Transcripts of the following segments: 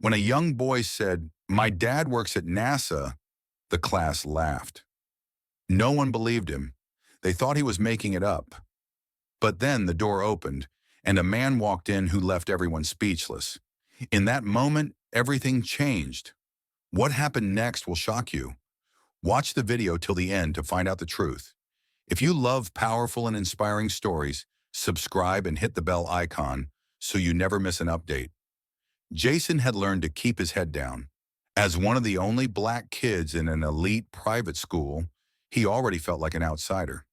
When a young boy said, "My dad works at NASA," the class laughed. No one believed him. They thought he was making it up. But then the door opened, and a man walked in who left everyone speechless. In that moment, everything changed. What happened next will shock you. Watch the video till the end to find out the truth. If you love powerful and inspiring stories, subscribe and hit the bell icon so you never miss an update. Jason had learned to keep his head down. As one of the only black kids in an elite private school, he already felt like an outsider.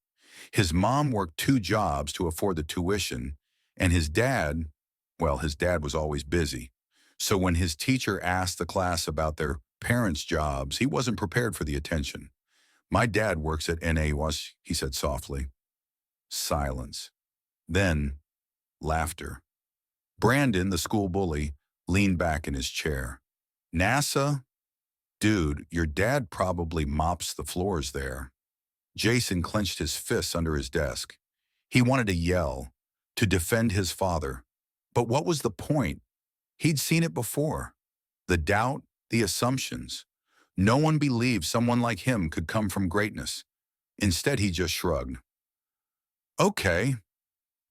His mom worked 2 jobs to afford the tuition, and his dad was always busy. So when his teacher asked the class about their parents' jobs, he wasn't prepared for the attention. "My dad works at NAS," he said softly. Silence. Then, laughter. Brandon, the school bully, leaned back in his chair. "NASA? Dude, your dad probably mops the floors there." Jason clenched his fists under his desk. He wanted to yell, to defend his father. But what was the point? He'd seen it before. The doubt, the assumptions. No one believed someone like him could come from greatness. Instead, he just shrugged. "Okay."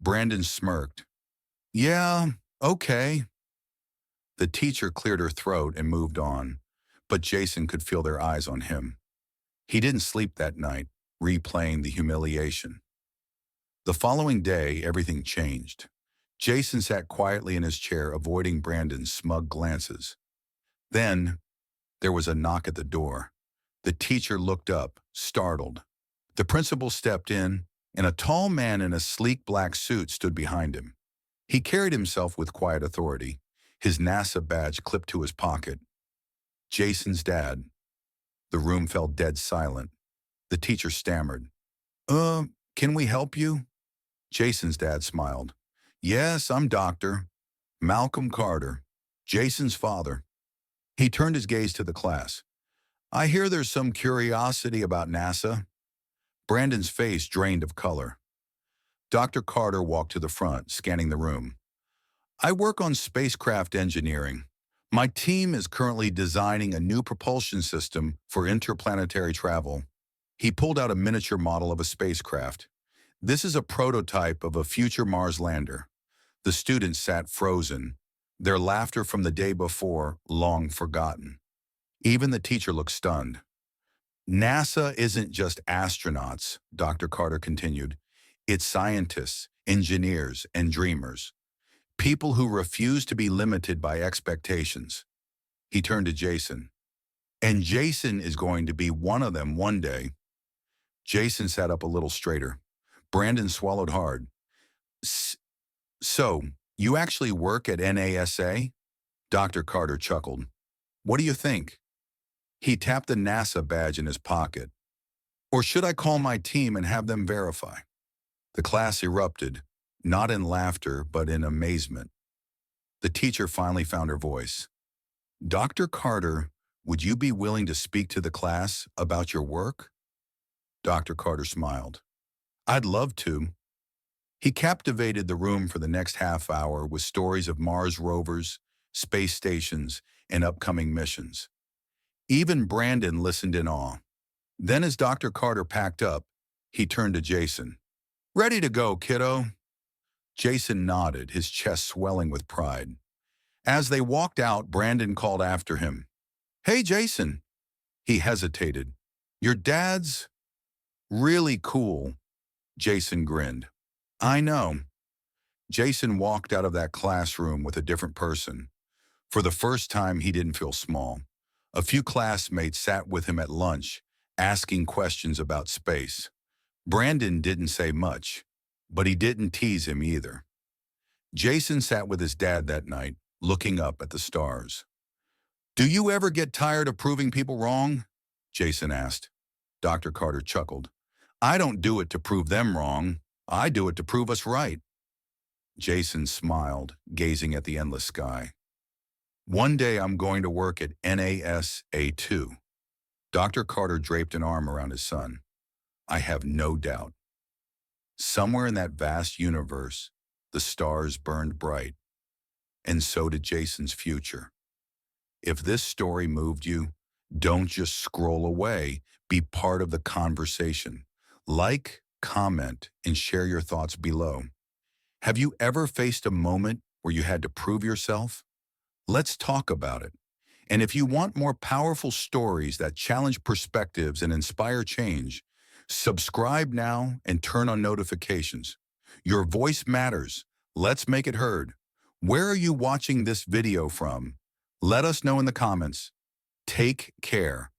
Brandon smirked. "Yeah, okay." The teacher cleared her throat and moved on, but Jason could feel their eyes on him. He didn't sleep that night, replaying the humiliation. The following day, everything changed. Jason sat quietly in his chair, avoiding Brandon's smug glances. Then, there was a knock at the door. The teacher looked up, startled. The principal stepped in, and a tall man in a sleek black suit stood behind him. He carried himself with quiet authority, his NASA badge clipped to his pocket. Jason's dad. The room fell dead silent. The teacher stammered. Can we help you?" Jason's dad smiled. "Yes, I'm Dr. Malcolm Carter, Jason's father." He turned his gaze to the class. "I hear there's some curiosity about NASA." Brandon's face drained of color. Dr. Carter walked to the front, scanning the room. "I work on spacecraft engineering. My team is currently designing a new propulsion system for interplanetary travel." He pulled out a miniature model of a spacecraft. "This is a prototype of a future Mars lander." The students sat frozen, their laughter from the day before long forgotten. Even the teacher looked stunned. "NASA isn't just astronauts," Dr. Carter continued. "It's scientists, engineers, and dreamers. People who refuse to be limited by expectations." He turned to Jason. "And Jason is going to be one of them one day." Jason sat up a little straighter. Brandon swallowed hard. "So, you actually work at NASA?" Dr. Carter chuckled. "What do you think?" He tapped the NASA badge in his pocket. "Or should I call my team and have them verify?" The class erupted, not in laughter, but in amazement. The teacher finally found her voice. "Dr. Carter, would you be willing to speak to the class about your work?" Dr. Carter smiled. "I'd love to." He captivated the room for the next half hour with stories of Mars rovers, space stations, and upcoming missions. Even Brandon listened in awe. Then as Dr. Carter packed up, he turned to Jason. "Ready to go, kiddo?" Jason nodded, his chest swelling with pride. As they walked out, Brandon called after him. "Hey, Jason." He hesitated. "Your dad's really cool." Jason grinned. "I know." Jason walked out of that classroom with a different person. For the first time, he didn't feel small. A few classmates sat with him at lunch, asking questions about space. Brandon didn't say much, but he didn't tease him either. Jason sat with his dad that night, looking up at the stars. "Do you ever get tired of proving people wrong?" Jason asked. Dr. Carter chuckled. "I don't do it to prove them wrong. I do it to prove us right." Jason smiled, gazing at the endless sky. "One day I'm going to work at NASA too." Dr. Carter draped an arm around his son. "I have no doubt." Somewhere in that vast universe, the stars burned bright, and so did Jason's future. If this story moved you, don't just scroll away. Be part of the conversation. Like, comment, and share your thoughts below. Have you ever faced a moment where you had to prove yourself? Let's talk about it. And if you want more powerful stories that challenge perspectives and inspire change, subscribe now and turn on notifications. Your voice matters. Let's make it heard. Where are you watching this video from? Let us know in the comments. Take care.